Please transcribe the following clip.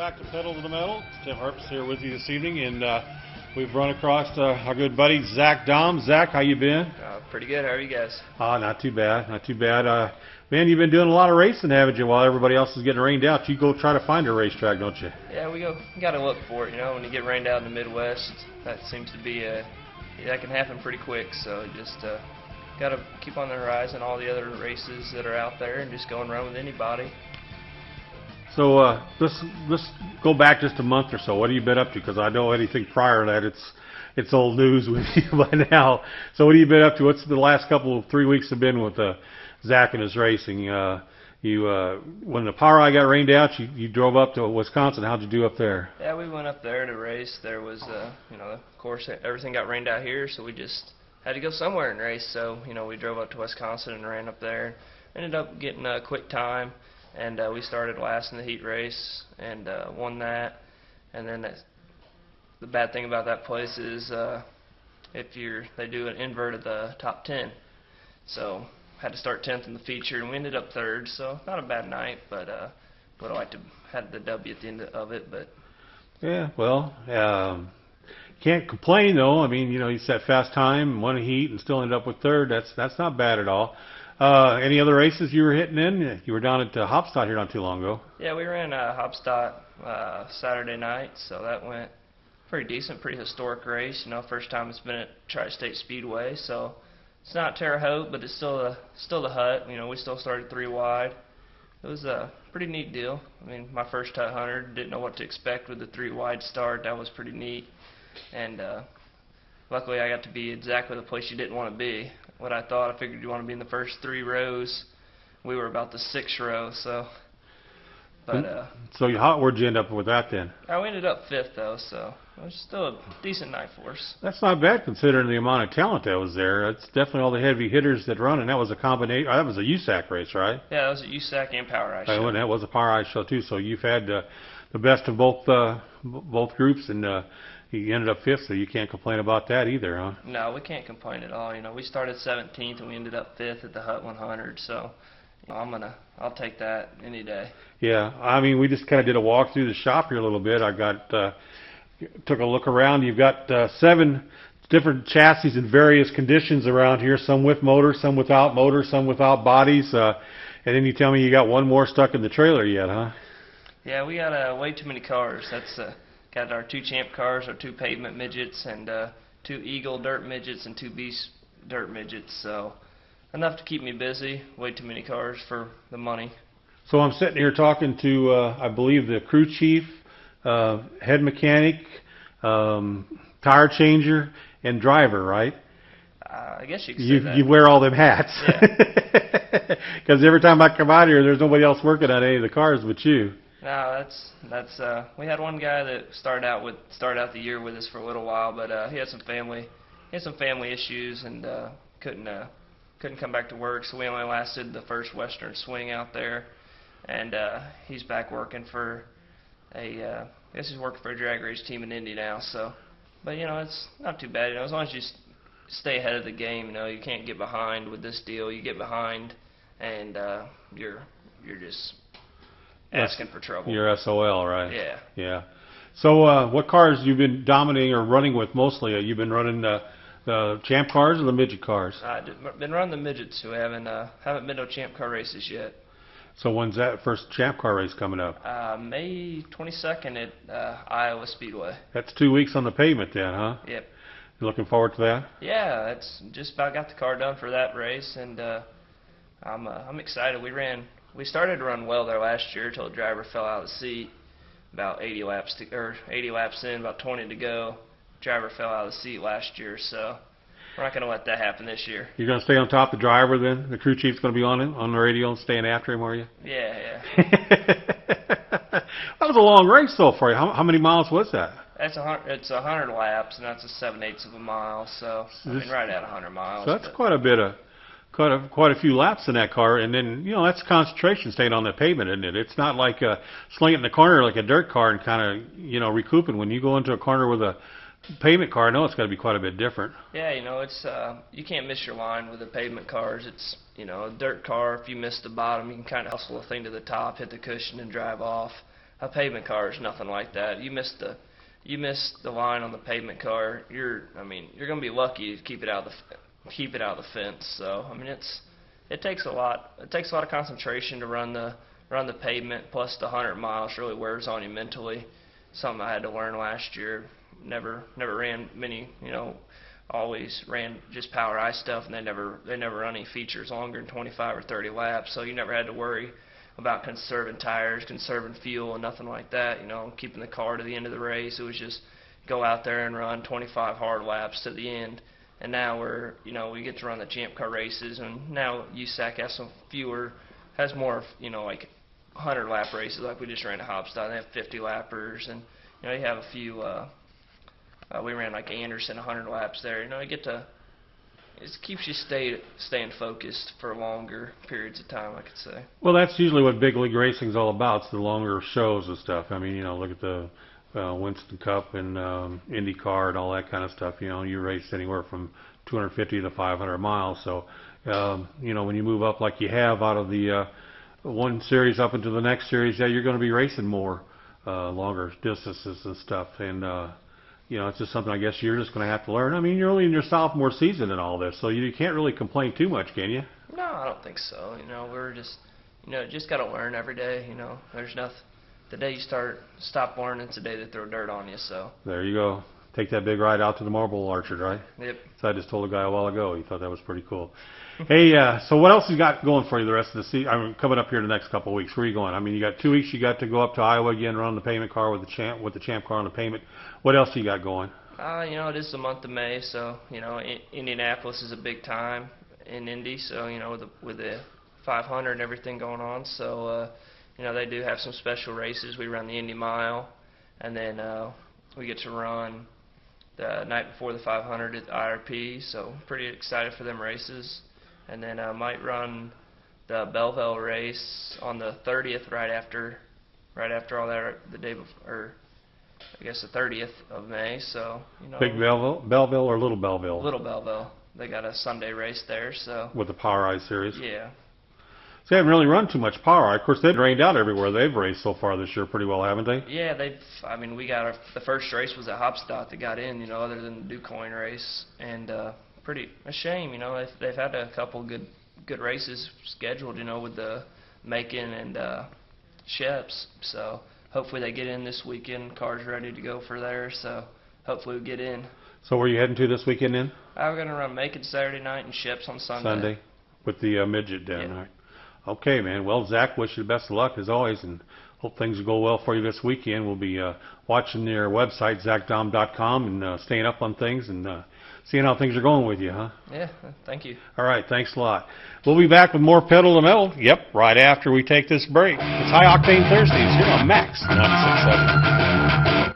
back to Pedal to the Metal. Tim Harp's here with you this evening, and we've run across our good buddy Zach Daum. Zach, how you been? Pretty good. How are you guys? Not too bad, not too bad. Man, you've been doing a lot of racing, haven't you? While everybody else is getting rained out, you go try to find a racetrack, don't you? Yeah, we got to look for it. You know, when you get rained out in the Midwest, that seems to be that can happen pretty quick. So you just got to keep on the horizon all the other races that are out there and just go and run with anybody. So let's go back just a month or so. What have you been up to? Because I know anything prior to that, it's old news with you by now. So what have you been up to? What's the last 3 weeks have been with Zach and his racing? When the power eye got rained out, you drove up to Wisconsin. How'd you do up there? Yeah, we went up there to race. There was, of course, everything got rained out here, so we just had to go somewhere and race. So, we drove up to Wisconsin and ran up there. Ended up getting a quick time. And we started last in the heat race and won that. And then the bad thing about that place is they do an invert of the top 10. So had to start 10th in the feature, and we ended up 3rd. So not a bad night, but would have liked to had the W at the end of it. But yeah, well, can't complain though. I mean, you set fast time, won a heat, and still ended up with 3rd. That's not bad at all. Any other races you were hitting in? You were down at Hopstadt here not too long ago. Yeah, we ran Hopstadt Saturday night, so that went pretty decent, pretty historic race. First time it's been at Tri-State Speedway, so it's not Terre Haute, but it's still the Hut. We still started 3 wide. It was a pretty neat deal. I mean, my first Hut 100, didn't know what to expect with the 3 wide start. That was pretty neat, and luckily I got to be exactly the place you didn't want to be. What I thought, I figured you want to be in the first 3 rows. We were about the 6th row, so. But where'd you end up with that then? We ended up 5th though, so it was still a decent night for us. That's not bad considering the amount of talent that was there. It's definitely all the heavy hitters that run, and that was a combination. That was a USAC race, right? Yeah, that was a USAC and Power Eye show. And that was a Power Eye show too. So you've had the best of both groups, and you ended up 5th, so you can't complain about that either, huh? No, we can't complain at all. We started 17th and we ended up 5th at the Hut 100, so I'll take that any day. Yeah, I mean, we just kind of did a walk through the shop here a little bit. I took a look around. You've got 7 different chassis in various conditions around here, some with motors, some without motors, some without bodies, and then you tell me you got one more stuck in the trailer yet, huh? Yeah, we got way too many cars. That's got our 2 champ cars, our 2 pavement midgets, and 2 Eagle dirt midgets and 2 Beast dirt midgets. So enough to keep me busy. Way too many cars for the money. So I'm sitting here talking to, I believe, the crew chief, head mechanic, tire changer, and driver, right? I guess you could say that. You wear all them hats. Yeah. Because every time I come out here, there's nobody else working on any of the cars but you. No, that's we had one guy that started out the year with us for a little while, but he had some family issues and couldn't come back to work, so we only lasted the first Western swing out there, and he's back working for I guess he's working for a drag race team in Indy now. So, but it's not too bad. As long as you stay ahead of the game, you can't get behind with this deal. You get behind, and you're just asking for trouble. You're SOL, right? Yeah. Yeah. So what cars you've been dominating or running with mostly? You've been running the champ cars or the midget cars? I've been running the midgets. We haven't been to champ car races yet. So when's that first champ car race coming up? May 22nd at Iowa Speedway. That's 2 weeks on the pavement then, huh? Yep. You looking forward to that? Yeah, it's just about got the car done for that race, and I'm excited. We started to run well there last year till the driver fell out of the seat. About 80 laps in, about 20 to go. Driver fell out of the seat last year, so we're not going to let that happen this year. You're going to stay on top of the driver then? The crew chief's going to be on the radio and staying after him, are you? Yeah. That was a long race though for you. How many miles was that? It's 100 laps, and that's a 7/8 of a mile, so right at 100 miles. So that's quite a few laps in that car, and then that's concentration staying on the pavement, isn't it? It's not like slinging it in the corner like a dirt car and kind of recouping. When you go into a corner with a pavement car, I know it's got to be quite a bit different. Yeah, it's you can't miss your line with the pavement cars. It's a dirt car. If you miss the bottom, you can kind of hustle a thing to the top, hit the cushion, and drive off. a pavement car is nothing like that. You miss the line on the pavement car. You're gonna be lucky to keep it out of the fence. So I mean, it takes a lot. It takes a lot of concentration to run the pavement. Plus the 100 miles really wears on you mentally. Something I had to learn last year. Never ran many. Always ran just power ice stuff, and they never run any features longer than 25 or 30 laps. So you never had to worry about conserving tires, conserving fuel, and nothing like that. Keeping the car to the end of the race. It was just go out there and run 25 hard laps to the end. And now we get to run the Champ Car races, and now USAC has more, like 100 lap races, like we just ran at Hopstock. They have 50 lappers, and you have a few. We ran like Anderson 100 laps there. It keeps you staying focused for longer periods of time, I could say. Well, that's usually what big league racing's all about. It's the longer shows and stuff. I mean, look at the Winston Cup and IndyCar and all that kind of stuff. You race anywhere from 250 to 500 miles. So, when you move up like you have out of the one series up into the next series, yeah, you're going to be racing more longer distances and stuff. And it's just something I guess you're just going to have to learn. I mean, you're only in your sophomore season and all this, so you can't really complain too much, can you? No, I don't think so. We're just got to learn every day. There's nothing. The day you stop learning, it's the day they throw dirt on you. So there you go. Take that big ride out to the Marble Orchard, right? Yep. So I just told a guy a while ago. He thought that was pretty cool. Hey, so what else you got going for you the rest of the season? Coming up here the next couple of weeks. Where are you going? I mean, you got 2 weeks. You got to go up to Iowa again, run the pavement car with the champ car on the pavement. What else you got going? It is the month of May, so Indianapolis is a big time in Indy. So with the 500 and everything going on, so they do have some special races. We run the Indy Mile, and then we get to run the night before the 500 at the IRP. So pretty excited for them races. And then I might run the Belleville race on the 30th, right after all that, the day before, I guess the 30th of May. So Big Belleville or Little Belleville? Little Belleville. They got a Sunday race there. So with the Power Eye series. Yeah. So they haven't really run too much Power Eye. Of course, they've rained out everywhere they've raced so far this year pretty well, haven't they? Yeah, we got the first race was at Hopstock that got in, other than the DuQuoin race, and pretty a shame, they've had a couple good races scheduled, with the Macon and Sheps. So hopefully they get in this weekend. Car's ready to go for there, so hopefully we get in. So where are you heading to this weekend then? I'm going to run Macon Saturday night and Sheps on Sunday. With the midget down, yeah. Right? Okay, man. Well, Zach, wish you the best of luck as always, and hope things will go well for you this weekend. We'll be watching their website, ZachDaum.com, and staying up on things and seeing how things are going with you, huh? Yeah, thank you. All right, thanks a lot. We'll be back with more Pedal to Metal, right after we take this break. It's High Octane Thursdays here on Max 96.7.